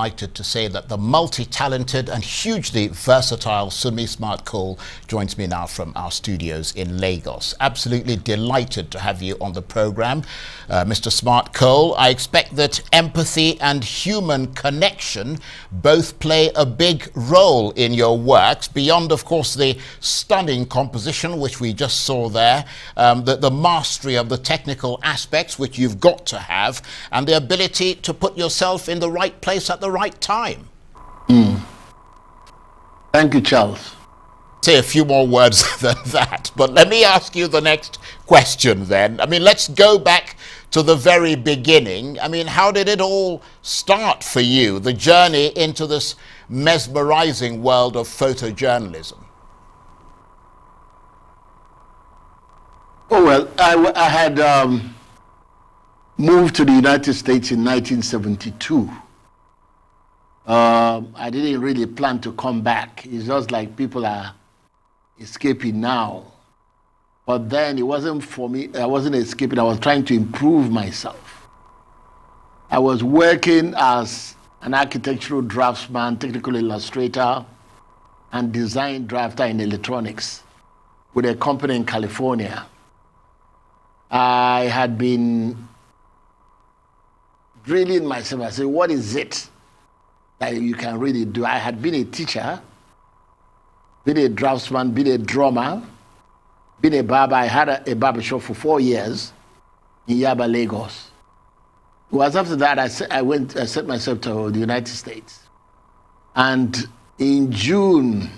delighted to say that the multi-talented and hugely versatile Sunmi Smart-Cole joins me now from our studios in Lagos. Absolutely delighted to have you on the program, Mr. Smart-Cole. I expect that empathy and human connection both play a big role in your works, beyond, of course, the stunning composition, which we just saw there, the mastery of the technical aspects, which you've got to have, and the ability to put yourself in the right place at the right time. Thank you, Charles. Say a few more words than that, but let me ask you the next question then. I mean, let's go back to the very beginning. I mean, how did it all start for you, the journey into this mesmerizing world of photojournalism? Oh, well, I had moved to the United States in 1972. I didn't really plan to come back. It's just like people are escaping now. But then it wasn't for me. I wasn't escaping. I was trying to improve myself. I was working as an architectural draftsman, technical illustrator, and design drafter in electronics with a company in California. I had been drilling myself. I said, what is it that you can really do? I had been a teacher, been a draftsman, been a drummer, been a barber. I had a barbershop for 4 years in Yaba, Lagos. It was after that I sent myself to the United States. And in June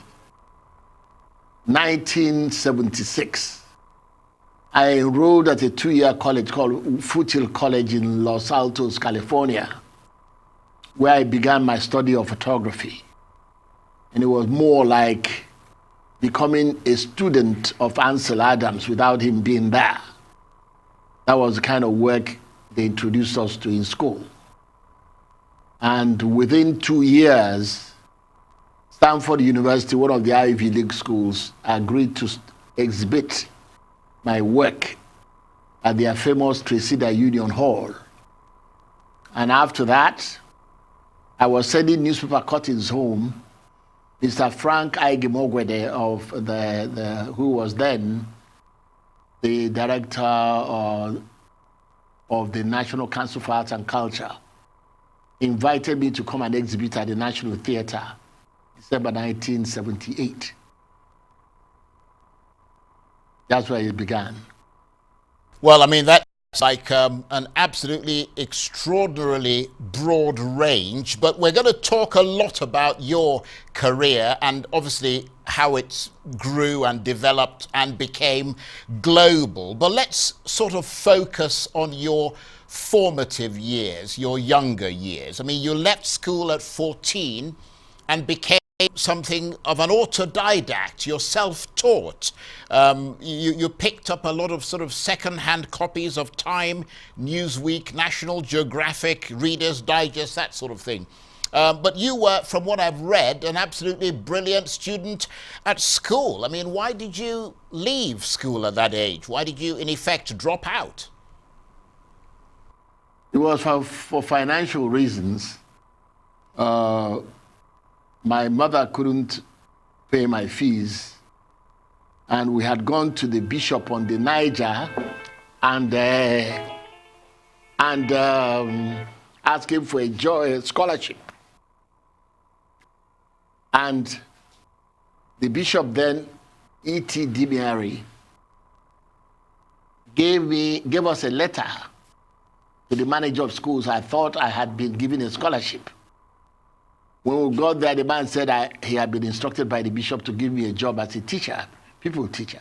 1976, I enrolled at a 2-year college called Foothill College in Los Altos, California, where I began my study of photography. And it was more like becoming a student of Ansel Adams without him being there. That was the kind of work they introduced us to in school. And within 2 years, Stanford University, one of the Ivy League schools, agreed to exhibit my work at their famous Tresida Union Hall. And after that, I was sending newspaper cuttings home. Mr. Frank Aigimogwede who was then the director of the National Council for Arts and Culture, invited me to come and exhibit at the National Theatre, December 1978. That's where it began. Well, I mean, that's like an absolutely extraordinarily broad range, but we're going to talk a lot about your career and obviously how it grew and developed and became global. But let's sort of focus on your formative years, your younger years. I mean, you left school at 14 and became something of an autodidact. You're self-taught. You picked up a lot of sort of second-hand copies of Time, Newsweek, National Geographic, Reader's Digest, that sort of thing. But you were, from what I've read, an absolutely brilliant student at school. I mean, why did you leave school at that age? Why did you, in effect, drop out? It was for financial reasons. My mother couldn't pay my fees, and we had gone to the bishop on the Niger and asked him for a scholarship. And the bishop then, E.T. Dimiari, gave us a letter to the manager of schools. I thought I had been given a scholarship. When we got there, the man said he had been instructed by the bishop to give me a job as a teacher, people teacher.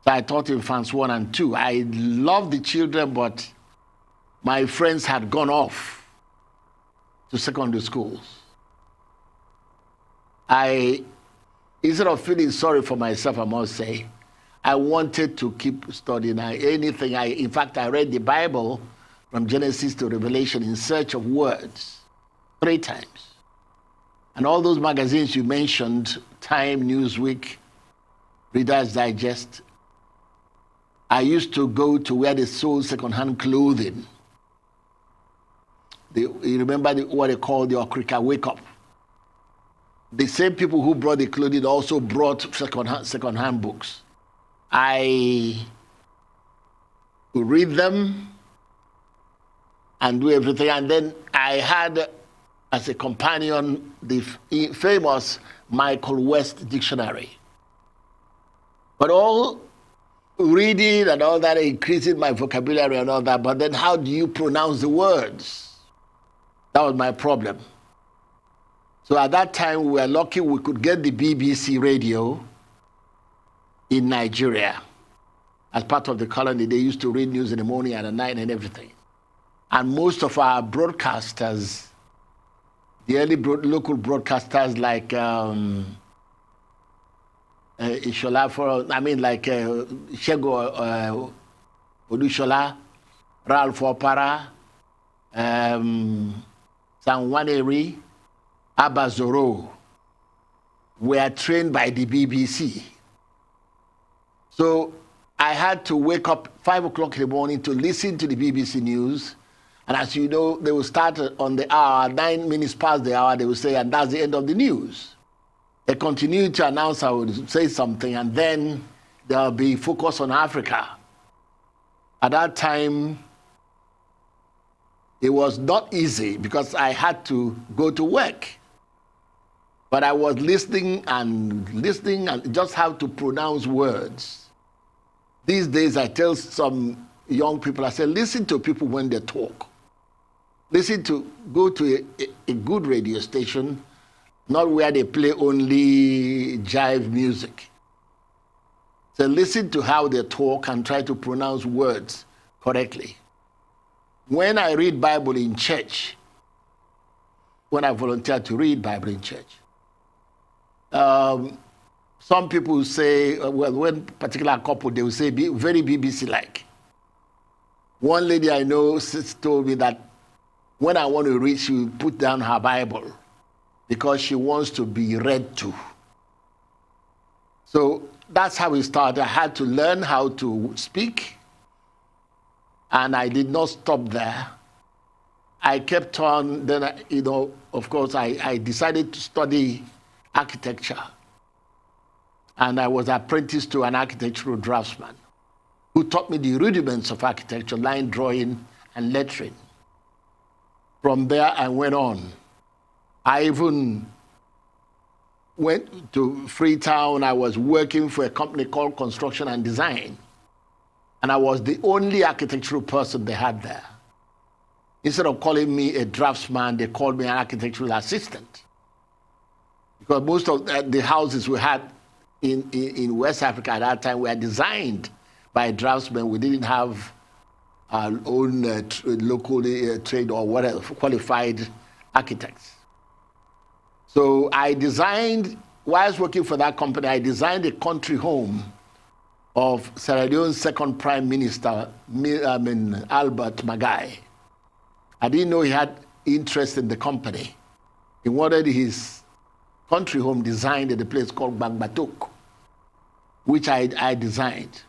So I taught in France 1 and 2. I loved the children, but my friends had gone off to secondary schools. Instead of feeling sorry for myself, I must say, I wanted to keep studying anything. In fact, I read the Bible from Genesis to Revelation in search of words 3 times. And all those magazines you mentioned, Time, Newsweek, Reader's Digest, I used to go to where they sold second-hand clothing you remember what they call the Okrika Wake Up. The same people who brought the clothing also brought second-hand books. I read them and do everything. And then I had as a companion the famous Michael West dictionary. But all reading and all that, increasing my vocabulary and all that, but then how do you pronounce the words? That was my problem. So at that time, we were lucky we could get the BBC radio in Nigeria. As part of the colony, they used to read news in the morning and at night and everything. And most of our broadcasters, the early local broadcasters like Shego Odushola, Ralph Opara, Sanwaneri, Abazoro, were trained by the BBC. So I had to wake up 5 o'clock in the morning to listen to the BBC News. And as you know, they will start on the hour, 9 minutes past the hour, they will say, and that's the end of the news. They continue to announce, I would say something, and then there'll be focus on Africa. At that time, it was not easy because I had to go to work. But I was listening and just how to pronounce words. These days, I tell some young people, I say, listen to people when they talk. Go to a good radio station, not where they play only jive music. So listen to how they talk and try to pronounce words correctly. When I read Bible in church, when I volunteer to read Bible in church, some people say, well, one particular couple, they will say very BBC-like. One lady I know told me that when I want to read, she will put down her Bible because she wants to be read to. So that's how it started. I had to learn how to speak, and I did not stop there. I kept on, then, of course, I decided to study architecture. And I was apprenticed to an architectural draftsman who taught me the rudiments of architecture, line drawing and lettering. From there, I went on. I even went to Freetown. I was working for a company called Construction and Design. And I was the only architectural person they had there. Instead of calling me a draftsman, they called me an architectural assistant. Because most of the houses we had in West Africa at that time were designed by draftsmen. We didn't have our own locally trained or whatever, qualified architects. So I designed, while I was working for that company, I designed a country home of Sierra Leone's second Prime Minister, Albert Magai. I didn't know he had interest in the company. He wanted his country home designed at a place called Bangbatok, which I designed.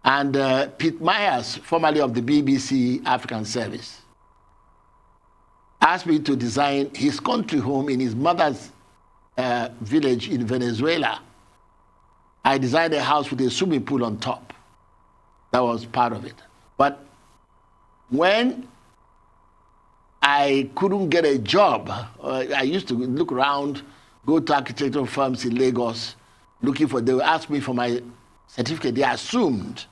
And Pete Myers, formerly of the BBC African Service, asked me to design his country home in his mother's village in Venezuela. I designed a house with a swimming pool on top. That was part of it. But when I couldn't get a job, I used to look around, go to architectural firms in Lagos, looking for, they would ask me for my certificate. They assumed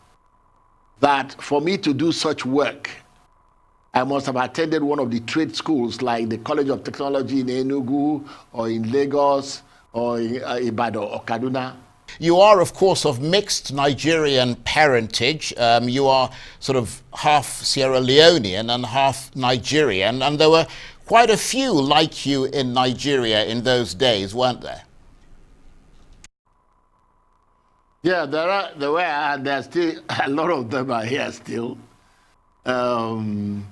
that for me to do such work, I must have attended one of the trade schools like the College of Technology in Enugu or in Lagos or in Ibadan or Kaduna. You are, of course, of mixed Nigerian parentage. You are sort of half Sierra Leonean and half Nigerian, and there were quite a few like you in Nigeria in those days, weren't there? Yeah, there are still a lot of them are here still. When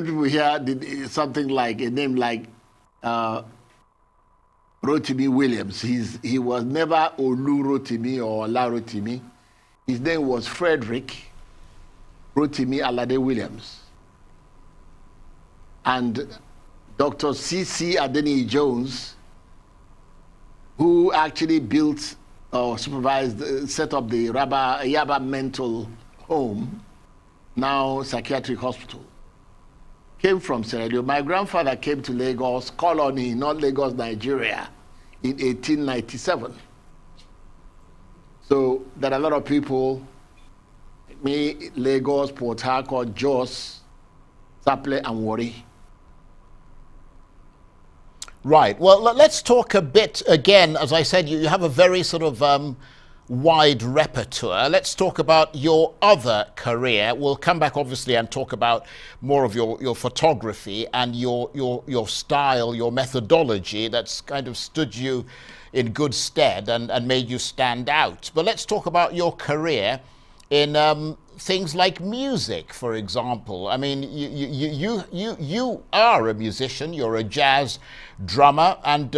people hear something like a name like Rotimi Williams, he was never Olu Rotimi or Ola Rotimi. His name was Frederick Rotimi Alade Williams. and Dr. C.C. Adeni Jones, who actually built or supervised, set up the Yaba Mental Home, now Psychiatric Hospital, came from Sierra Leone. My grandfather came to Lagos Colony, not Lagos, Nigeria, in 1897. So there are a lot of people, me, Lagos, Port Harcourt, Jos, Saple, and Warri. Right. Well, let's talk a bit again. As I said, you have a very sort of wide repertoire. Let's talk about your other career. We'll come back, obviously, and talk about more of your photography and your style, your methodology that's kind of stood you in good stead and made you stand out. But let's talk about your career in things like music, for example. I mean, you are a musician. You're a jazz drummer, and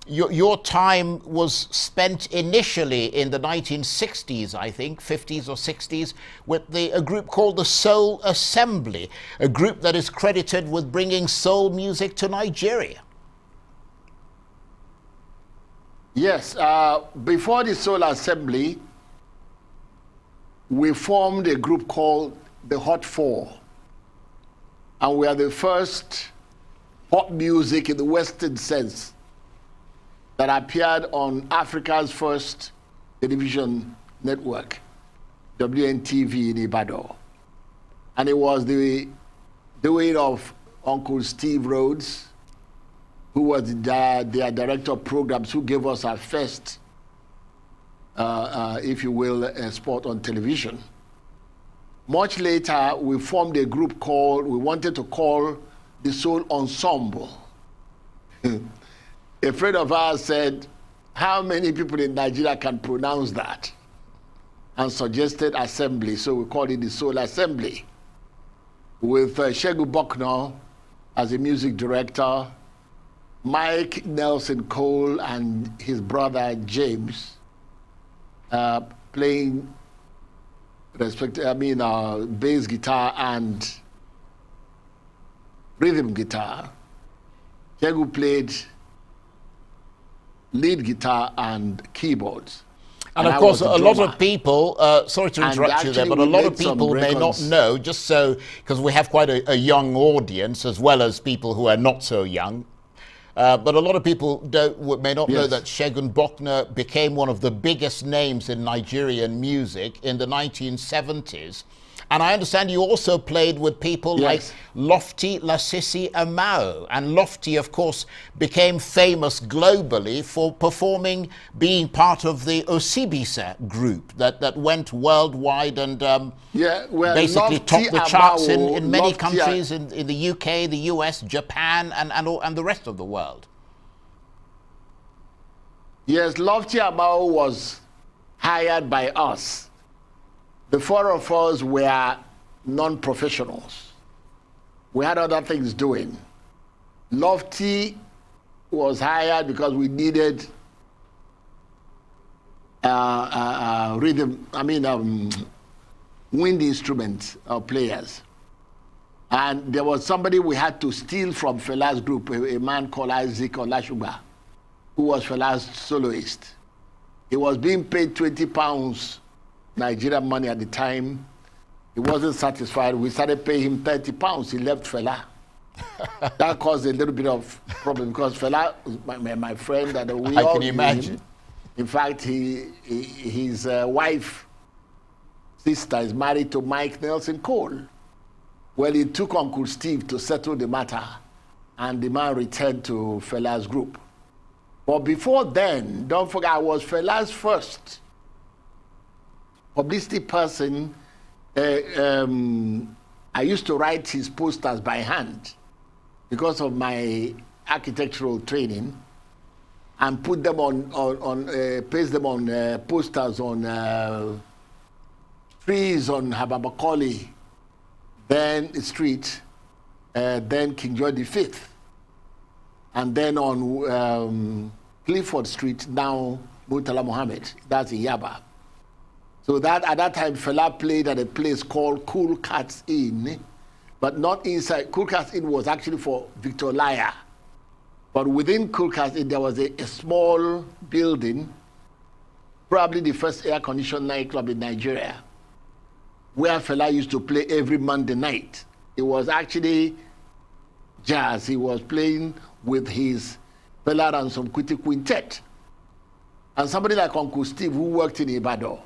your time was spent initially in the 1960s, I think, 50s or 60s, with a group called the Soul Assembly, a group that is credited with bringing soul music to Nigeria. Yes, before the Soul Assembly, we formed a group called the Hot Four, and we are the first pop music in the Western sense that appeared on Africa's first television network, WNTV in Ibadan. And it was the doing of Uncle Steve Rhodes, who was their director of programs, who gave us our first, if you will, spot on television. Much later, we formed a group we wanted to call the Soul Ensemble. A friend of ours said, how many people in Nigeria can pronounce that? And suggested assembly, so we called it the Soul Assembly. With Shegu Bokno as a music director, Mike Nelson Cole and his brother James playing bass guitar and rhythm guitar. Shegu played lead guitar and keyboards. And of course, a lot of people, sorry to interrupt you there, but a lot of people may not know, just so, because we have quite a young audience, as well as people who are not so young, but a lot of people may not know that Segun Bokna became one of the biggest names in Nigerian music in the 1970s. And I understand you also played with people like Lofty Lasisi Amao. And Lofty, of course, became famous globally for being part of the Osibisa group that went worldwide and basically topped the charts in many countries, in the UK, the US, Japan, and the rest of the world. Yes, Lofty Amao was hired by us. The four of us were non-professionals. We had other things doing. Lofty was hired because we needed wind instrument players. And there was somebody we had to steal from Fela's group, a man called Isaac Olashuba, who was Fela's soloist. He was being paid £20 Nigerian money at the time. He wasn't satisfied. We started paying him £30. He left Fela. That caused a little bit of problem because Fela was my friend, and we all can imagine. Him. In fact, his wife, sister, is married to Mike Nelson Cole. Well, it took Uncle Steve to settle the matter, and the man returned to Fela's group. But before then, don't forget, I was Fela's first publicity person. I used to write his posters by hand because of my architectural training, and put them paste them on posters on trees on Hababakoli, then Street, then King George V, and then on Clifford Street, now Murtala Mohammed. That's in Yaba. So that at that time, Fela played at a place called Cool Cats Inn, but not inside. Kulkas Inn was actually for Victor Laya. But within Kulkas Inn, there was a small building, probably the first air-conditioned nightclub in Nigeria, where Fela used to play every Monday night. It was actually jazz. He was playing with his Fela and some Kuti quintet. And somebody like Uncle Steve, who worked in Ibadan,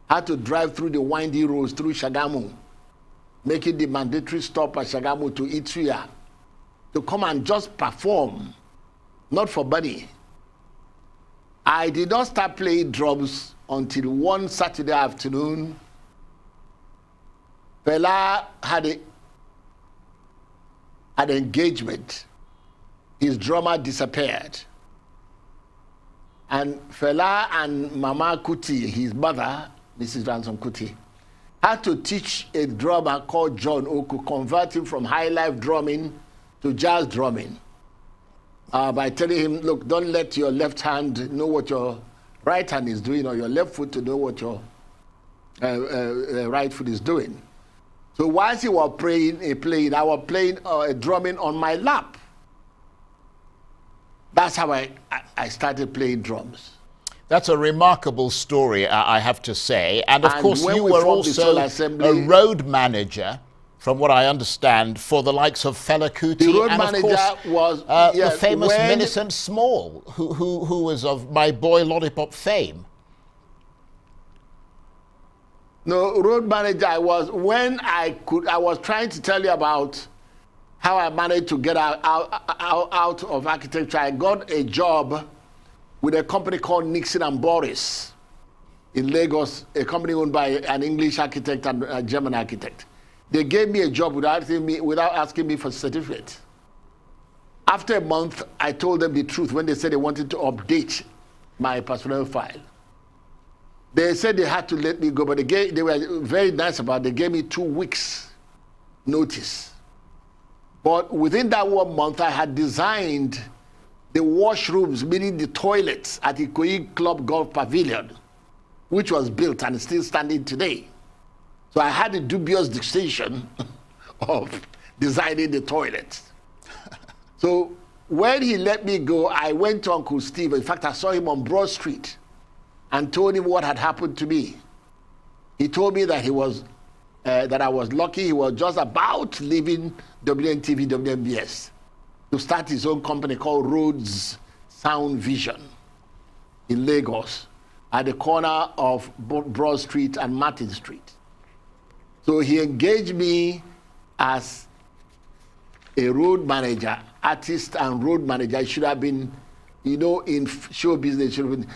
had to drive through the windy roads through Shagamu, making the mandatory stop at Shagamu to Itria, to come and just perform, not for money. I did not start playing drums until one Saturday afternoon. Fela had an engagement. His drummer disappeared. And Fela and Mama Kuti, his mother, Mrs. Ransom Kuti, had to teach a drummer called John Oku, convert him from high life drumming to jazz drumming. By telling him, look, don't let your left hand know what your right hand is doing, or your left foot to know what your right foot is doing. So whilst he was playing, I was playing drumming on my lap. That's how I started playing drums. That's a remarkable story, I have to say. And of course, you were also Assembly, a road manager, from what I understand, for the likes of Fela Kuti. The road and manager of course, was the famous Millicent Small, who was of My Boy Lollipop fame. No, road manager I was when I was trying to tell you about how I managed to get out of architecture. I got a job with a company called Nixon and Boris in Lagos, a company owned by an English architect and a German architect. They gave me a job without asking me for a certificate. After a month, I told them the truth when they said they wanted to update my personnel file. They said they had to let me go, but they were very nice about it. They gave me 2 weeks notice. But within that 1 month, I had designed the washrooms, meaning the toilets at Ikoyi Club Golf Pavilion, which was built and is still standing today. So I had a dubious distinction of designing the toilets. So when he let me go, I went to Uncle Steve. In fact, I saw him on Broad Street and told him what had happened to me. He told me that that I was lucky. He was just about leaving WNTV, WNBS to start his own company called Rhodes Sound Vision in Lagos at the corner of Broad Street and Martin Street. So he engaged me as a road manager, artist and road manager. It should have been, in show business, it should have been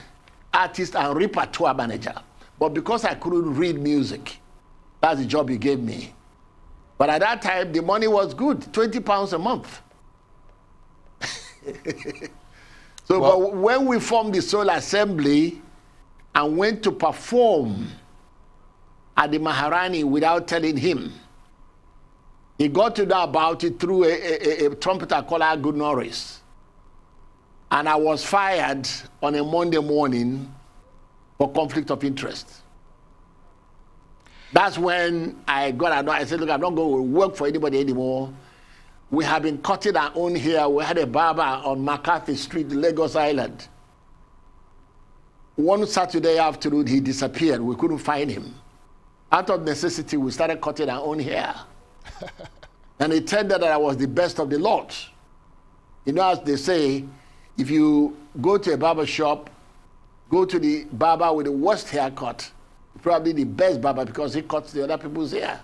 artist and repertoire manager. But because I couldn't read music, that's the job he gave me. But at that time, the money was good, £20 a month. But when we formed the Soul Assembly and went to perform at the Maharani without telling him, he got to know about it through a trumpeter called Agu Norris. And I was fired on a Monday morning for conflict of interest. That's when I got annoyed. I said, look, I'm not going to work for anybody anymore. We have been cutting our own hair. We had a barber on McCarthy Street, Lagos Island. One Saturday afternoon, he disappeared. We couldn't find him. Out of necessity, we started cutting our own hair. And it turned out that I was the best of the lot. As they say, if you go to a barber shop, go to the barber with the worst haircut, probably the best barber because he cuts the other people's hair.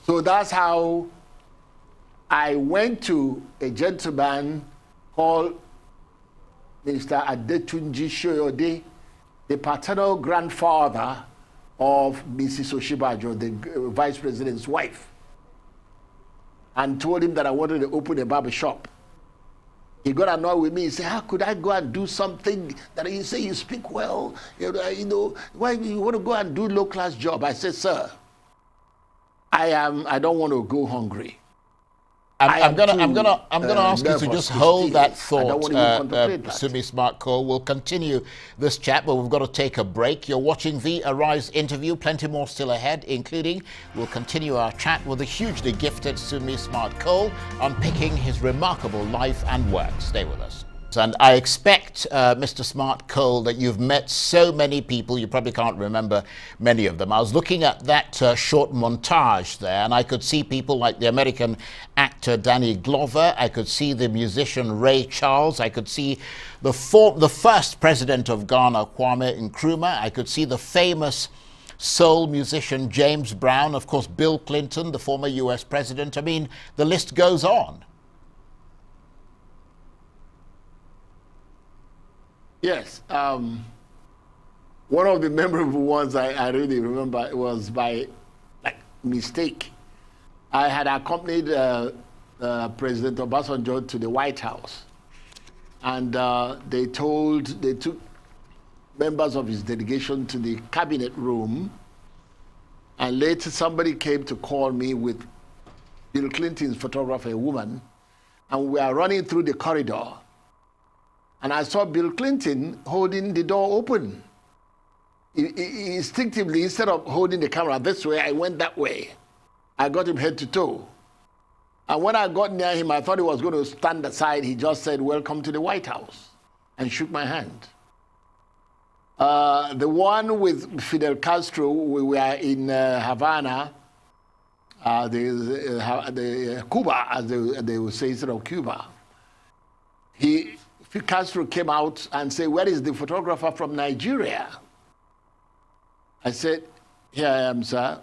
So that's how I went to a gentleman called Mr. Adetunji Shoyode, the paternal grandfather of Mrs. Oshibajo, the vice president's wife, and told him that I wanted to open a barber shop. He got annoyed with me. He said, how could I go and do something that you say you speak well? Why you want to go and do low-class job? I said, sir, I don't want to go hungry. I'm gonna ask you to just hold that thought, I don't want to even contemplate that. Sunmi Smart-Cole. We'll continue this chat, but we've got to take a break. You're watching the Arise interview. Plenty more still ahead, including we'll continue our chat with the hugely gifted Sunmi Smart-Cole, unpicking his remarkable life and work. Stay with us. And I expect, Mr. Smart-Cole, that you've met so many people, you probably can't remember many of them. I was looking at that short montage there, and I could see people like the American actor Danny Glover. I could see the musician Ray Charles. I could see the first president of Ghana, Kwame Nkrumah. I could see the famous soul musician James Brown. Of course, Bill Clinton, the former US president. I mean, the list goes on. Yes. One of the memorable ones I really remember was by mistake. I had accompanied President Obasanjo to the White House, and they took members of his delegation to the cabinet room, and later somebody came to call me with Bill Clinton's photographer, a woman, and we are running through the corridor. And I saw Bill Clinton holding the door open. Instinctively, instead of holding the camera this way, I went that way. I got him head to toe. And when I got near him, I thought he was going to stand aside. He just said, "Welcome to the White House," and shook my hand. The one with Fidel Castro, we were in Havana, the Cuba, as they would say, instead of Cuba. Castro came out and said, "Where is the photographer from Nigeria?" I said, "Here I am, sir."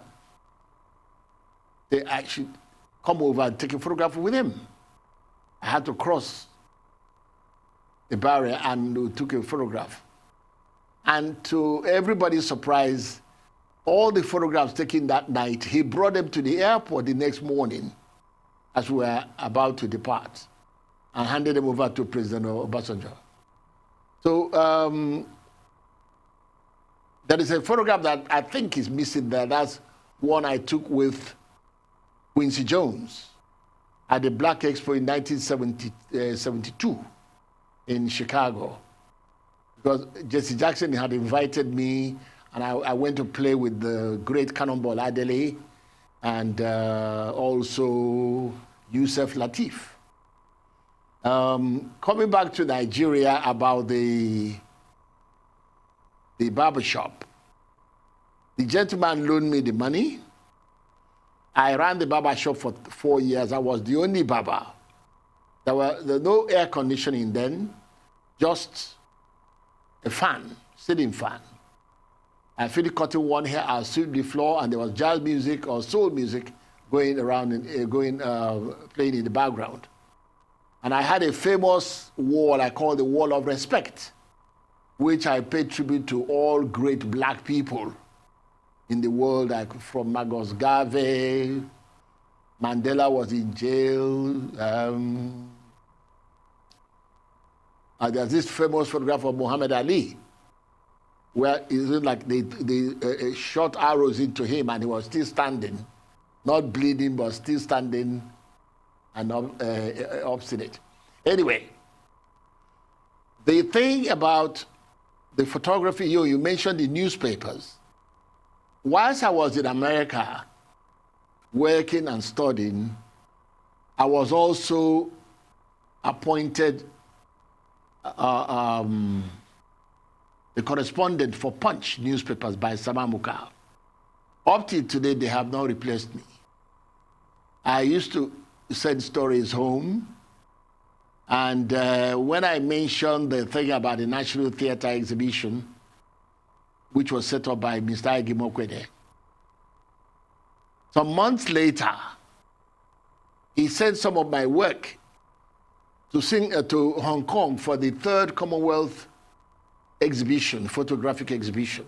They actually come over and take a photograph with him. I had to cross the barrier and we took a photograph. And to everybody's surprise, all the photographs taken that night, he brought them to the airport the next morning as we were about to depart, and handed them over to President Obasanjo. So there is a photograph that I think is missing there. That's one I took with Quincy Jones at the Black Expo in 1972 in Chicago. Because Jesse Jackson had invited me, and I went to play with the great Cannonball Adderley and also Yusuf Lateef. Coming back to Nigeria about the barbershop, the gentleman loaned me the money. I ran the barbershop for 4 years. I was the only barber. There was no air conditioning then, just a fan, ceiling fan. I finished cutting one hair, I swept the floor, and there was jazz music or soul music going around and playing in the background. And I had a famous wall I call the Wall of Respect, which I paid tribute to all great black people in the world, like from Marcus Garvey, Mandela was in jail. There's this famous photograph of Muhammad Ali, where it looked like they shot arrows into him and he was still standing, not bleeding, but still standing and obstinate. Anyway, the thing about the photography, you mentioned the newspapers. Whilst I was in America working and studying, I was also appointed the correspondent for Punch newspapers by Samamuka. Up till today, they have not replaced me. I used to send stories home, and when I mentioned the thing about the National Theatre Exhibition, which was set up by Mr. Agimokwede, some months later, he sent some of my work to Hong Kong for the 3rd Commonwealth exhibition, photographic exhibition.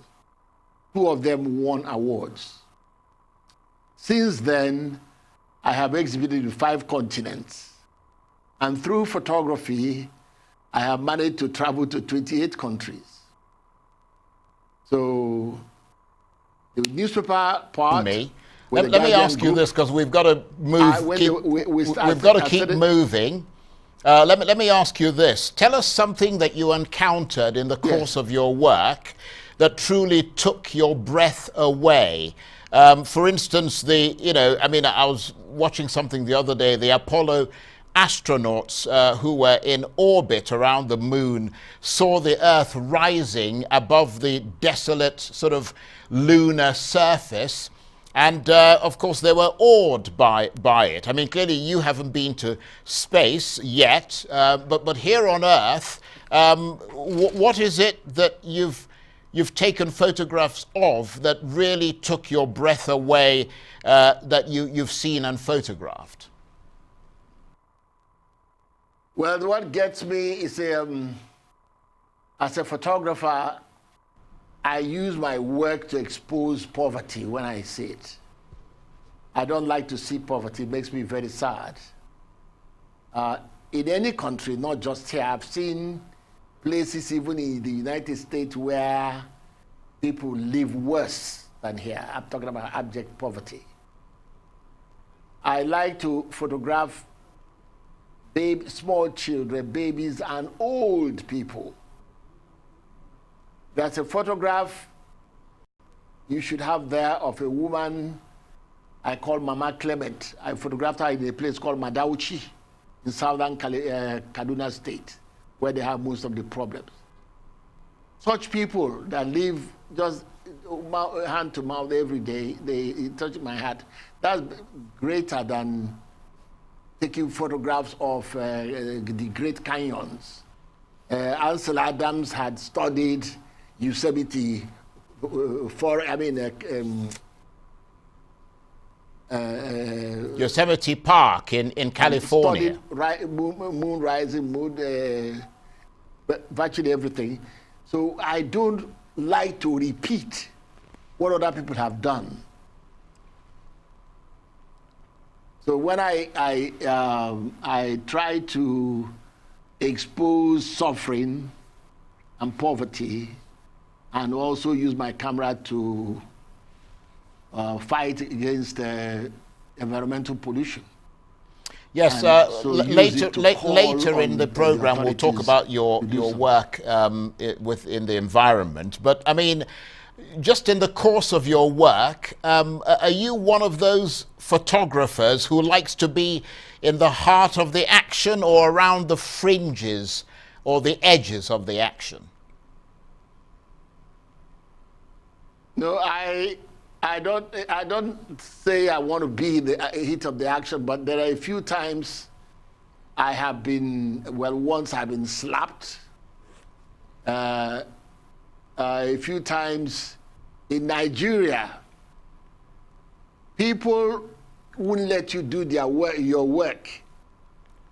2 of them won awards. Since then, I have exhibited in 5 continents. And through photography, I have managed to travel to 28 countries. So the newspaper part, Let me ask you this, because we've got to move. We've got to keep moving. Let me ask you this. Tell us something that you encountered in the course of your work that truly took your breath away. For instance, I was watching something the other day. The Apollo astronauts who were in orbit around the moon saw the Earth rising above the desolate sort of lunar surface. And of course, they were awed by it. I mean, clearly, you haven't been to space yet, but here on Earth, what is it that you've taken photographs of that really took your breath away, that you've seen and photographed? Well, what gets me is, as a photographer, I use my work to expose poverty when I see it. I don't like to see poverty. It makes me very sad. In any country, not just here, I've seen places even in the United States where people live worse than here. I'm talking about abject poverty. I like to photograph small children, babies, and old people. There's a photograph you should have there of a woman I call Mama Clement. I photographed her in a place called Madauchi in southern Kaduna State, where they have most of the problems. Such people that live just hand to mouth every day, it touches my heart. That's greater than taking photographs of the Great Canyons. Ansel Adams had studied Yosemite Yosemite Park in California. Studied moon rising, virtually everything. So I don't like to repeat what other people have done. So when I try to expose suffering and poverty, and also use my camera to fight against environmental pollution. Yes, later in the program we'll talk about your work within the environment. But I mean, just in the course of your work, are you one of those photographers who likes to be in the heart of the action or around the fringes or the edges of the action? No, I don't say I want to be in the heat of the action, but there are a few times I have been, once I've been slapped. A few times in Nigeria, people wouldn't let you do your work,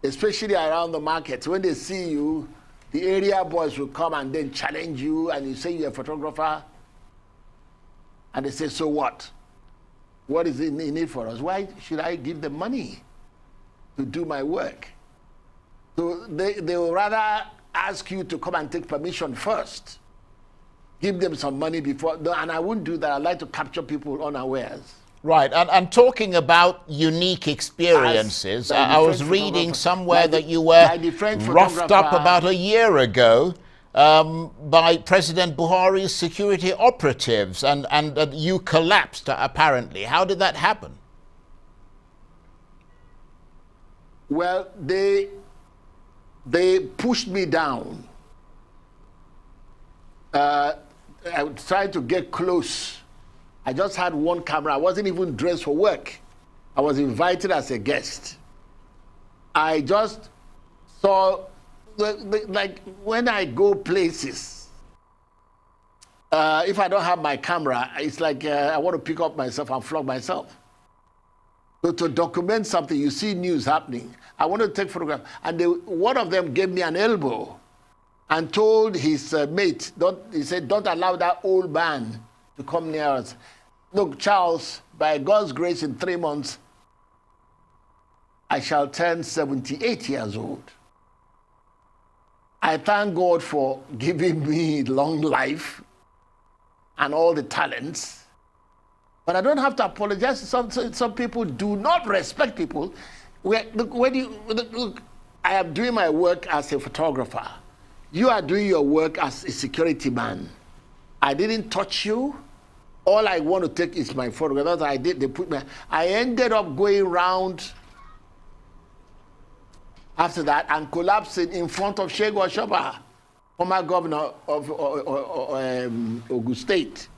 especially around the markets. When they see you, the area boys will come and then challenge you, and you say you're a photographer. And they say, so what? What is in it for us? Why should I give them money to do my work? So they will rather ask you to come and take permission first. Give them some money before, and I wouldn't do that. I like to capture people unawares. Right, and talking about unique experiences, I was reading somewhere that you were roughed up about a year ago by President Buhari's security operatives, and you collapsed, apparently. How did that happen? Well, they pushed me down. I tried to get close. I just had one camera. I wasn't even dressed for work. I was invited as a guest. I just saw, like when I go places, if I don't have my camera, it's like I want to pick up myself and flog myself. So to document something, you see news happening. I want to take photographs. And one of them gave me an elbow and told his mate, he said, don't allow that old man to come near us. Look, Charles, by God's grace, in 3 months, I shall turn 78 years old. I thank God for giving me long life and all the talents. But I don't have to apologize. Some people do not respect people. Look, I am doing my work as a photographer. You are doing your work as a security man. I didn't touch you. All I want to take is my photograph. That's what I did. I ended up going round after that and collapsing in front of Shego Oshoba, former governor of Ogun State.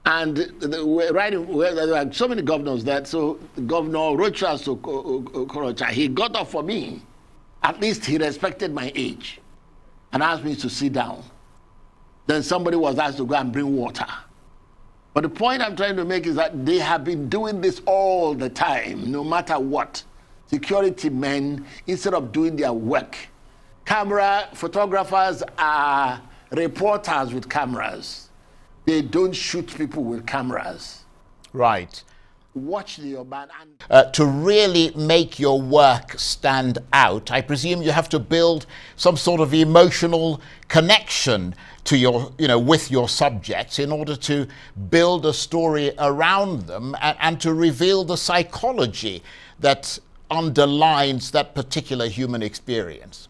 And there were so many governors there. So Governor Rochas Okorocha, he got up for me. At least he respected my age and asked me to sit down. Then somebody was asked to go and bring water. But the point I'm trying to make is that they have been doing this all the time, no matter what. Security men, instead of doing their work. Camera photographers are reporters with cameras. They don't shoot people with cameras. Right. Watch the urban and to really make your work stand out, I presume you have to build some sort of emotional connection to your, with your subjects in order to build a story around them and to reveal the psychology that underlines that particular human experience.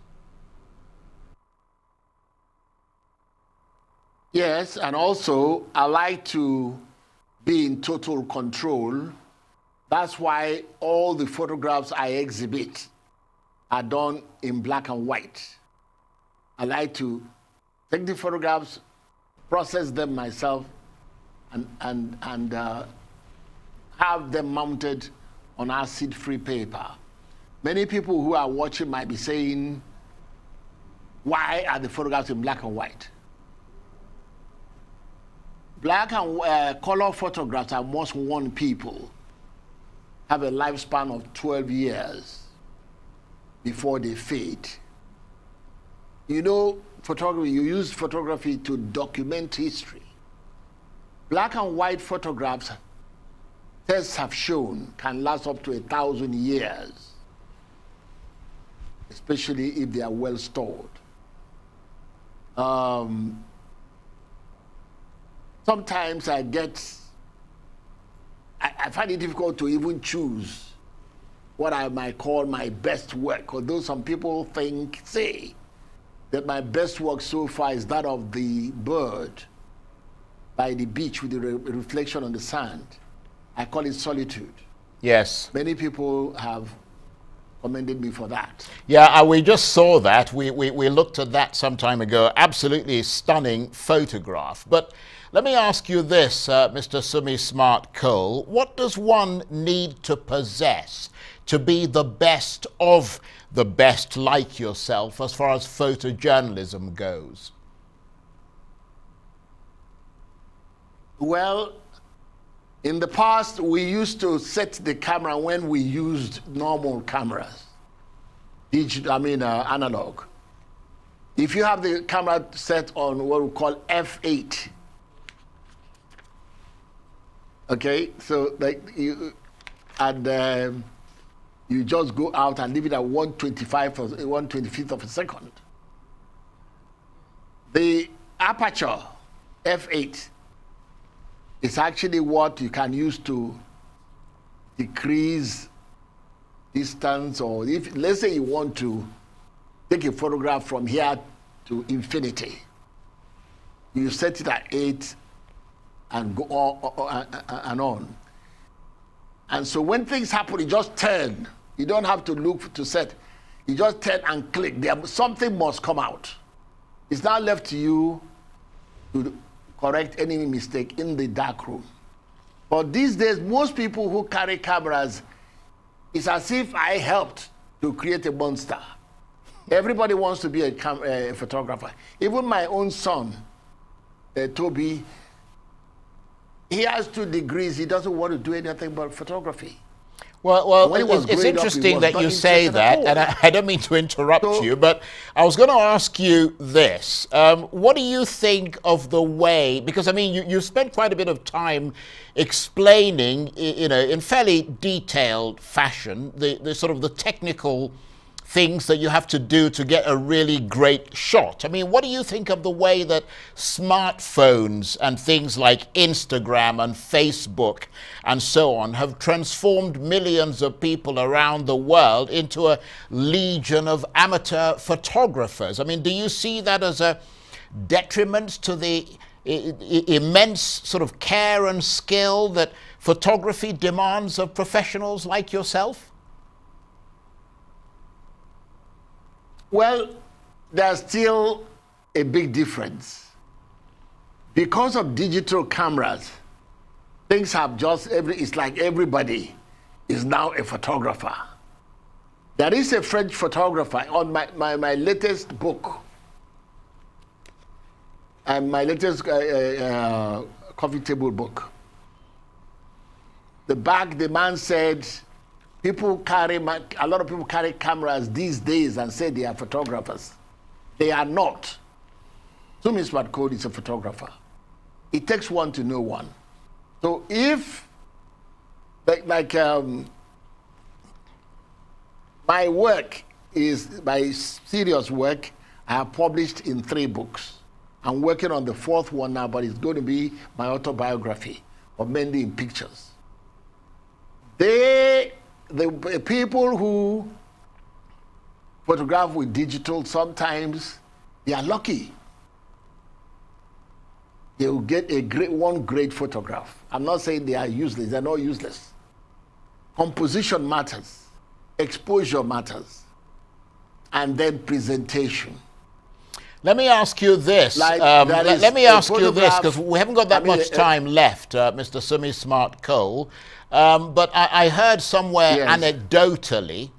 Yes, and also I like to be in total control. That's why all the photographs I exhibit are done in black and white. I like to take the photographs, process them myself, and have them mounted on acid-free paper. Many people who are watching might be saying, why are the photographs in black and white? Black and color photographs are most worn people have a lifespan of 12 years before they fade. Photography, you use photography to document history. Black and white photographs, tests have shown, can last up to 1,000 years, especially if they are well stored. Sometimes I find it difficult to even choose what I might call my best work, although some people say that my best work so far is that of the bird by the beach with the reflection on the sand. I call it solitude. Yes. Many people have commended me for that. Yeah, we just saw that. We looked at that some time ago. Absolutely stunning photograph. But let me ask you this, Mr. Sunmi Smart-Cole. What does one need to possess to be the best of the best like yourself as far as photojournalism goes? Well, in the past, we used to set the camera when we used normal cameras, analog. If you have the camera set on what we call f8, okay, so you just go out and leave it at 1/25th of a second. The aperture f8 is actually what you can use to decrease distance, or if, let's say you want to take a photograph from here to infinity, you set it at 8 and go on. And so when things happen, you just turn. You don't have to look to set. You just turn and click. Something must come out. It's now left to you to correct any mistake in the dark room. But these days, most people who carry cameras, it's as if I helped to create a monster. Everybody wants to be a photographer. Even my own son, Toby, he has 2 degrees. He doesn't want to do anything but photography. Well, it's interesting that you say that, and I don't mean to interrupt you, but I was going to ask you this. What do you think of the way, because I mean, you spent quite a bit of time explaining, in fairly detailed fashion, the sort of the technical things that you have to do to get a really great shot. I mean, what do you think of the way that smartphones and things like Instagram and Facebook and so on have transformed millions of people around the world into a legion of amateur photographers? I mean, do you see that as a detriment to the immense sort of care and skill that photography demands of professionals like yourself? Well, there's still a big difference. Because of digital cameras, things have it's like everybody is now a photographer. There is a French photographer on my latest book, and my latest coffee table book. The man said, a lot of people carry cameras these days and say they are photographers. They are not. Sunmi Smart-Cole is a photographer. It takes one to know one. So if, my work is, my serious work, I have published in 3 books. I'm working on the 4th one now, but it's going to be my autobiography, or mainly in pictures. The people who photograph with digital, sometimes they are lucky. They will get one great photograph. I'm not saying they are useless, they're not useless. Composition matters, exposure matters, and then presentation. Let me ask you this. Let me ask you this, because we haven't got that much time left, Mr. Sunmi Smart-Cole. But I heard somewhere anecdotally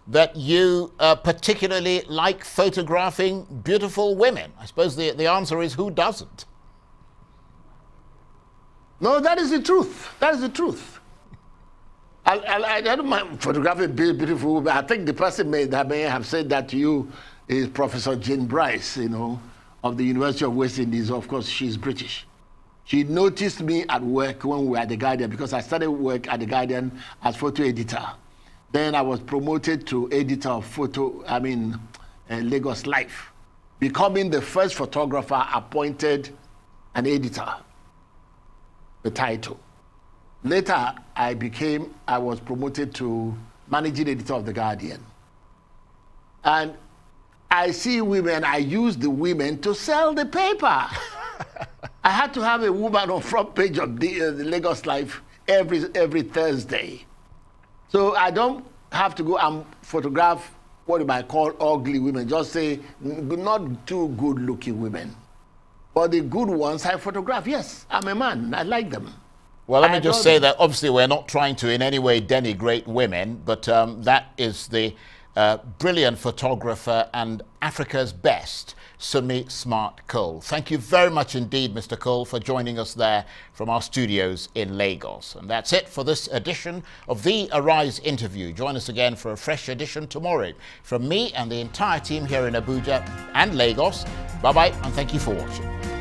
that you particularly like photographing beautiful women. I suppose the answer is, who doesn't? No, that is the truth. That is the truth. I don't mind photographing beautiful women. I think the person that may have said that to you is Professor Jane Bryce, of the University of West Indies. Of course, she's British. She noticed me at work when we were at The Guardian, because I started work at The Guardian as photo editor. Then I was promoted to editor of Lagos Life, becoming the first photographer appointed an editor, the title. Later, I was promoted to managing editor of The Guardian. And I see women, I use the women to sell the paper. I had to have a woman on front page of the Lagos Life every Thursday. So I don't have to go and photograph what you might call ugly women, just say not too good looking women. But the good ones I photograph. Yes, I'm a man, I like them. Well, let me just say that obviously we're not trying to in any way denigrate women, but that is the brilliant photographer and Africa's best, Sunmi Smart-Cole. Thank you very much indeed, Mr. Cole, for joining us there from our studios in Lagos. And that's it for this edition of the Arise interview. Join us again for a fresh edition tomorrow. From me and the entire team here in Abuja and Lagos, bye-bye, and thank you for watching.